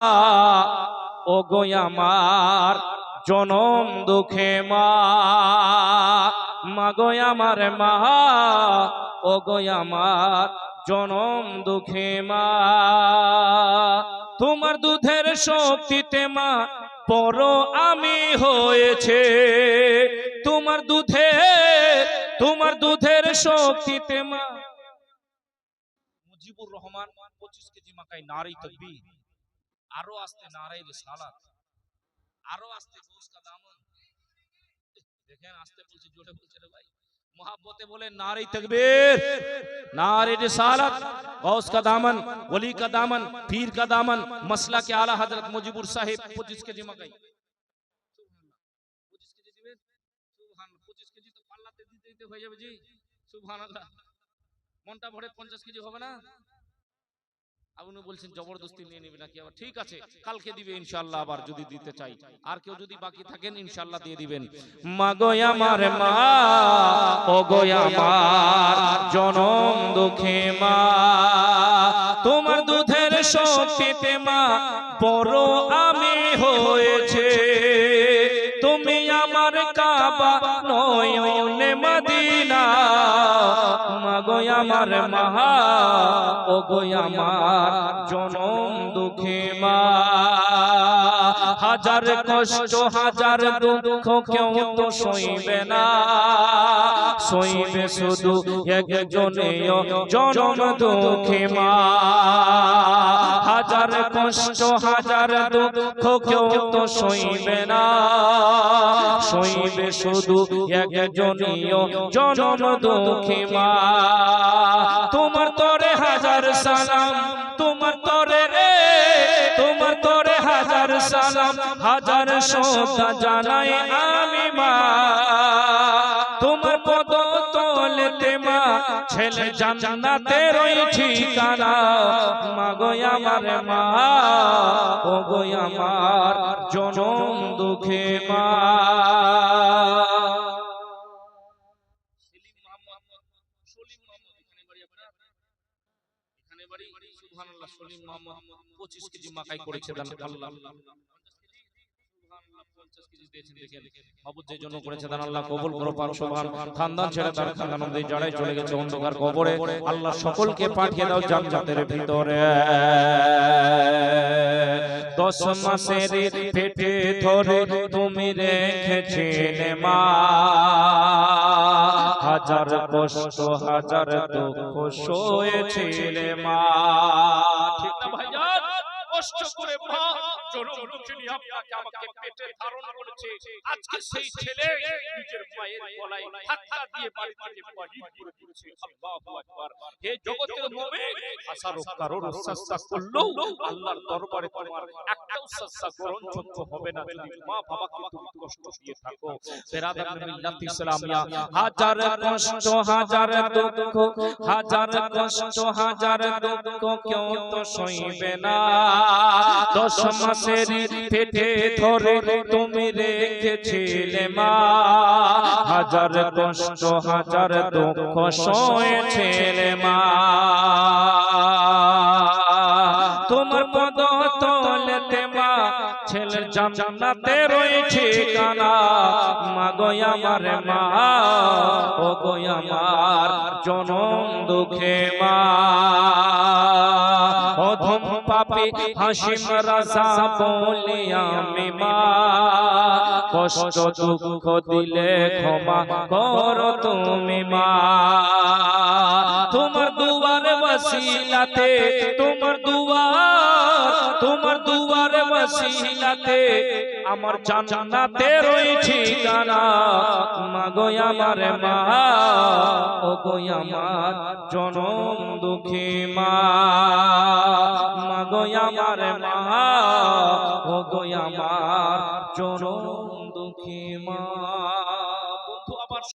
ও গো আমার জনম দুঃখে মা, মাগো আমার মা, ও গো আমার জনম দুঃখে মা। তোমার দুধের শক্তিতে মা বড় আমি হয়েছে, তোমার দুধের শক্তিতে মা। মুজিবুর রহমান 25 কেজি মাকাই নারী তাকবীর, আরো আসতে নারায়ে রিসালাত, আরো আসতে গোস কা দামন। দেখেন আসতে বলছি, জোরে বলছে রে ভাই, मोहब्बते बोले नारे तकबीर, नारे रिसालत, गौस का दामन, वली का दामन, पीर का दामन, मसला के आला हजरत मुजीबुर साहिब 25 केजी मकाई। 25 केजी দিবেন, সুবহানাল্লাহ। 25 কেজি তো পাল্লাতে দিতে দিতে হয়ে যাবে জি, সুবহানাল্লাহ। মনটা ভরে 50 কেজি হবে না? আপনি বলছেন জবরদস্তি নিয়ে নেবে নাকি? আবার ঠিক আছে, কালকে দিবে ইনশাআল্লাহ, আবার যদি দিতে চাই। আর কেউ যদি বাকি থাকেন ইনশাআল্লাহ দিয়ে দিবেন। মাগো আমার মা, ও গো আমার জনম দুঃখে মা, তোমার দুধের শক্তিতে মা বড় আমি হয়েছে, তুমি আমার কাবা নয়নে মদিনা, মাগো আমার মা, ও গো আমার জনম দুঃখে মা। হাজার কষ্ট হাজার দুঃখ কেউ তো সইবে না, সইবে শুধু একজনে জনম দুঃখে মা। হাজার কষ্ট হাজার দুঃখ কেউ তো সইবে না, সইবে শুধু একজনে জনম দুঃখে মা। তোমার তরে হাজার সালাম, তোমার তরে হাজার সালাম, হাজার শ্রদ্ধা জানাই আমি মা। তোমার পদ তলেতে মা ছেলে জান্নাতের ওই ঠিকানা, মাগো আমার মা, ও গো আমার জনম দুঃখে মা। সুবহানাল্লাহ, সলিম মোহাম্মদ 25 কেজি মাকাই করেছে দান আল্লাহ। 50 কেজি দিয়েছেন, দেখেন বাবু যে জন্য করেছে দান আল্লাহ কবুল করো পাক। সুবহান। খানদান ছেড়ে তার খানদান নদী জড়ায় চলে গেছে অন্ধকার কবরে, আল্লাহ সকলকে পাঠিয়ে দাও জান্নাতের ভিতরে। 10 মাসের পেটে ধরে তুমি রেখেছিলে মা, হাজার কষ্ট হাজার দুঃখ সয়েছিলে মা। ঠিক না ভাইজান? কষ্ট করে মা জনম দুঃখে নিয়ে আপনাকে আমাকে পেটে ধারণ করেছে। আজকে সেই ছেলে নিজের মায়ের গলায় ধাক্কা দিয়ে বাড়ি থেকে বাহির করে দিয়েছে। আল্লাহু আকবার। হে জগতের মুমিন, হাজারো কারোর সাজদা করলেও আল্লাহর দরবারে তোমার একটাও সাজদা গ্রহণযোগ্য হবে না যদি মা বাবাকে তুমি কষ্ট দিয়ে থাকো। বেরাদার মিল্লাত ইসলামিয়া, হাজার কষ্ট হাজার দুঃখ, হাজার কষ্ট হাজার দুঃখ কেউ তো সইবে না। 10 মাসের পেটে ধরে তুমি রেখেছিলে মা, হাজার কষ্ট হাজার দুঃখ সয়েছিলে মা। তোমার পদ তলেতে মা ছেলের জান্নাতে রয়েছে ঠিকানা, মাগো আমার মা, ও গো আমার জনম দুঃখে মা। অধম পাপী হাসিম রাজা বলি আমি মা, কষ্ট দুঃখ দিলে ক্ষমা করো তুমি মা। তোমার দুয়ার ওসিলাতে, তোমার দুয়ার ওসিলাতে আমার জান্নাতে রয়েছে ঠিকানা, মাগো আমার মা, ও গো আমার জনম দুঃখী মা। মাগো আমার মা, ও গো আমার জনম